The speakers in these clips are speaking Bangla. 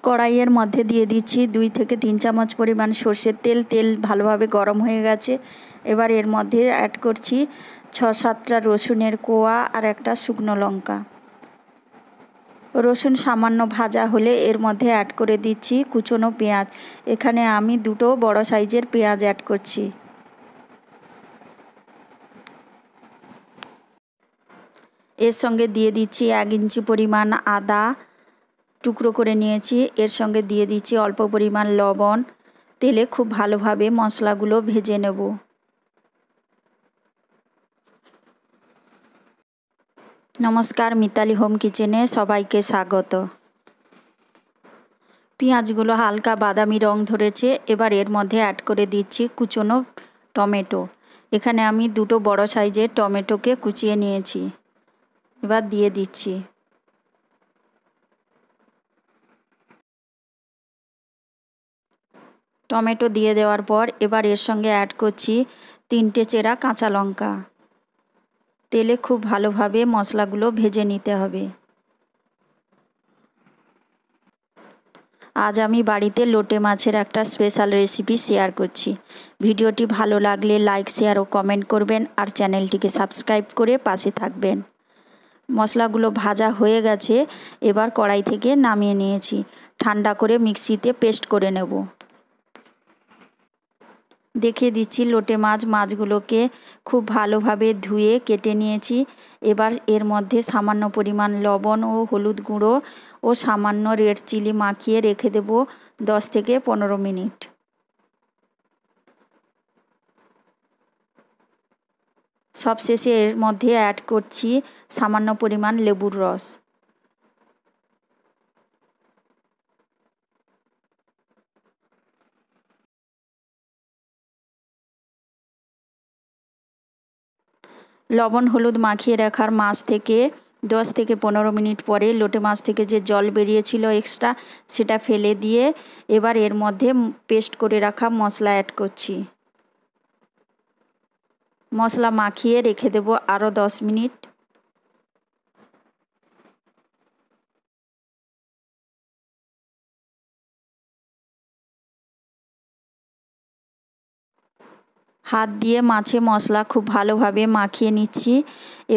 কড়াইয়ের মধ্যে দিয়ে দিচ্ছি 2 থেকে 3 চামচ পরিমাণ সর্ষের তেল। তেল ভালোভাবে গরম হয়ে গেছে। এবার এর মধ্যে অ্যাড করছি 6-7টা রসুনের কোয়া আর একটা শুকনো লঙ্কা। রসুন সামান্য ভাজা হলে এর মধ্যে অ্যাড করে দিচ্ছি কুচনো পেঁয়াজ। এখানে আমি 2টো বড় সাইজের পেঁয়াজ অ্যাড করছি। এর সঙ্গে দিয়ে দিচ্ছি 1 ইঞ্চি পরিমাণ আদা টুকরো করে নিয়েছি। এর সঙ্গে দিয়ে দিচ্ছি অল্প পরিমাণ লবণ। তেলে খুব ভালোভাবে মশলাগুলো ভেজে নেব। নমস্কার, মিতালি হোম কিচেনে সবাইকে স্বাগত। পেঁয়াজগুলো হালকা বাদামি রং ধরেছে। এবার এর মধ্যে অ্যাড করে দিচ্ছি কুচনো টমেটো। এখানে আমি 2টো বড় সাইজের টমেটোকে কুচিয়ে নিয়েছি। এবার দিয়ে দিচ্ছি। টমেটো দিয়ে দেওয়ার পর এবার এর সঙ্গে অ্যাড করছি 3টে চেরা কাঁচা লঙ্কা। তেলে খুব ভালোভাবে মশলাগুলো ভেজে নিতে হবে। আজ আমি বাড়িতে লোটে মাছের একটা স্পেশাল রেসিপি শেয়ার করছি। ভিডিওটি ভালো লাগলে লাইক, শেয়ার ও কমেন্ট করবেন আর চ্যানেলটিকে সাবস্ক্রাইব করে পাশে থাকবেন। মশলাগুলো ভাজা হয়ে গেছে। এবার কড়াই থেকে নামিয়ে নিয়েছি। ঠান্ডা করে মিক্সিতে পেস্ট করে নেব। দেখিয়ে দিচ্ছি লোটে মাছগুলোকে খুব ভালোভাবে ধুয়ে কেটে নিয়েছি। এবার এর মধ্যে সামান্য পরিমাণ লবণ ও হলুদ গুঁড়ো ও সামান্য রেড চিলি মাখিয়ে রেখে দেব 10 থেকে 15 মিনিট। সবশেষে এর মধ্যে অ্যাড করছি সামান্য পরিমাণ লেবুর রস। লবণ হলুদ মাখিয়ে রাখার মাছ থেকে 10 থেকে 15 মিনিট পরে লোটে মাছ থেকে যে জল বেরিয়েছিল এক্সট্রা, সেটা ফেলে দিয়ে এবার এর মধ্যে পেস্ট করে রাখা মশলা অ্যাড করছি। মশলা মাখিয়ে রেখে দেব আরও 10 মিনিট। হাত দিয়ে মাছে মশলা খুব ভালোভাবে মাখিয়ে নিচ্ছি।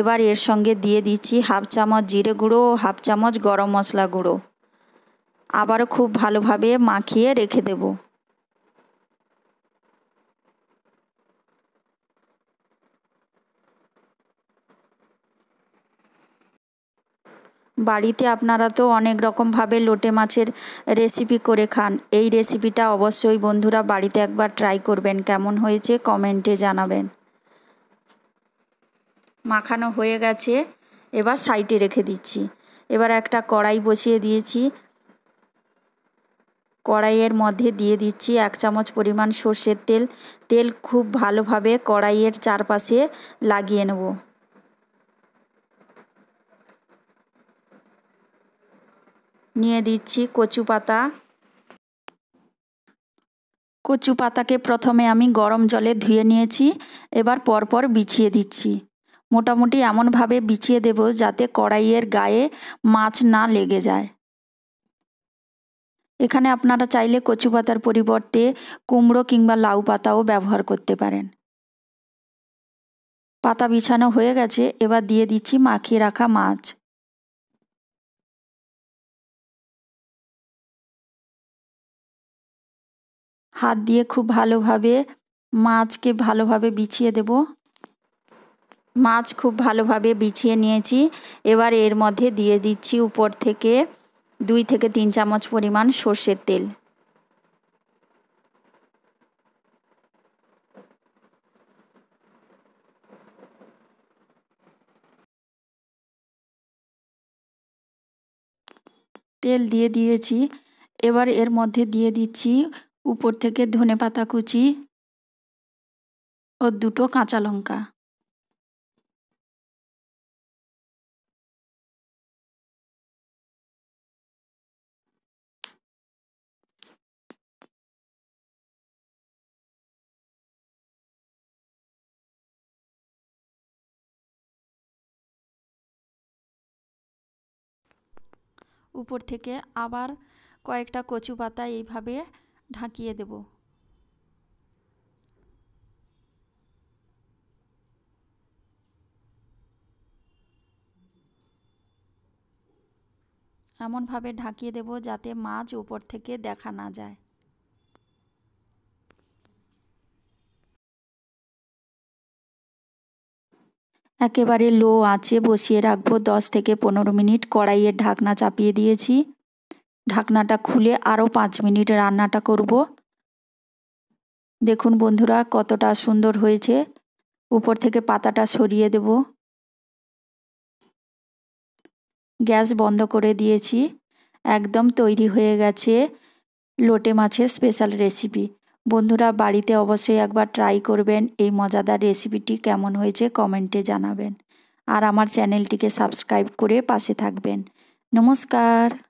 এবার এর সঙ্গে দিয়ে দিচ্ছি 1/2 চামচ জিরে গুঁড়ো ও 1/2 চামচ গরম মশলা গুঁড়ো। আবারও খুব ভালোভাবে মাখিয়ে রেখে দেব। বাড়িতে আপনারা তো অনেক রকমভাবে লোটে মাছের রেসিপি করে খান। এই রেসিপিটা অবশ্যই বন্ধুরা বাড়িতে একবার ট্রাই করবেন। কেমন হয়েছে কমেন্টে জানাবেন। মাখানো হয়ে গেছে। এবার সাইডে রেখে দিচ্ছি। এবার একটা কড়াই বসিয়ে দিয়েছি। কড়াইয়ের মধ্যে দিয়ে দিচ্ছি 1 চামচ পরিমাণ সর্ষের তেল। তেল খুব ভালোভাবে কড়াইয়ের চারপাশে লাগিয়ে নেব। নিয়ে দিচ্ছি কচু পাতা। কচু পাতাকে প্রথমে আমি গরম জলে ধুয়ে নিয়েছি। এবার পরপর বিছিয়ে দিচ্ছি। মোটামুটি এমনভাবে বিছিয়ে দেব যাতে কড়াইয়ের গায়ে মাছ না লেগে যায়। এখানে আপনারা চাইলে কচু পাতার পরিবর্তে কুমড়ো কিংবা লাউ পাতাও ব্যবহার করতে পারেন। পাতা বিছানো হয়ে গেছে। এবার দিয়ে দিচ্ছি মাখিয়ে রাখা মাছ। হাত দিয়ে খুব ভালোভাবে মাছকে ভালোভাবে বিছিয়ে দেব। মাছ খুব ভালোভাবে বিছিয়ে নিয়েছি। এবার এর মধ্যে দিয়ে দিচ্ছি উপর থেকে 2 থেকে 3 চামচ পরিমাণ সর্ষের তেল। তেল দিয়ে দিয়েছি। এবার এর মধ্যে দিয়ে দিচ্ছি উপর থেকে ধনেপাতা কুচি ও 2টো কাঁচা লঙ্কা। উপর থেকে আবার কয়েকটা কচু পাতা এইভাবে ঢাকিয়ে দেব। এমনভাবে ঢাকিয়ে দেব যাতে মাছ উপর থেকে দেখা না যায়। একেবারে লো আঁচে বসিয়ে রাখবো 10 থেকে 15 মিনিট। কড়াইয়ের ঢাকনা চাপিয়ে দিয়েছি। ঢাকনাটা খুলে আরও 5 মিনিট রান্নাটা করব। দেখুন বন্ধুরা কতটা সুন্দর হয়েছে। উপর থেকে পাতাটা সরিয়ে দেব। গ্যাস বন্ধ করে দিয়েছি। একদম তৈরি হয়ে গেছে লোটে মাছের স্পেশাল রেসিপি। বন্ধুরা বাড়িতে অবশ্যই একবার ট্রাই করবেন। এই মজাদার রেসিপিটি কেমন হয়েছে কমেন্টে জানাবেন। আর আমার চ্যানেলটিকে সাবস্ক্রাইব করে পাশে থাকবেন। নমস্কার।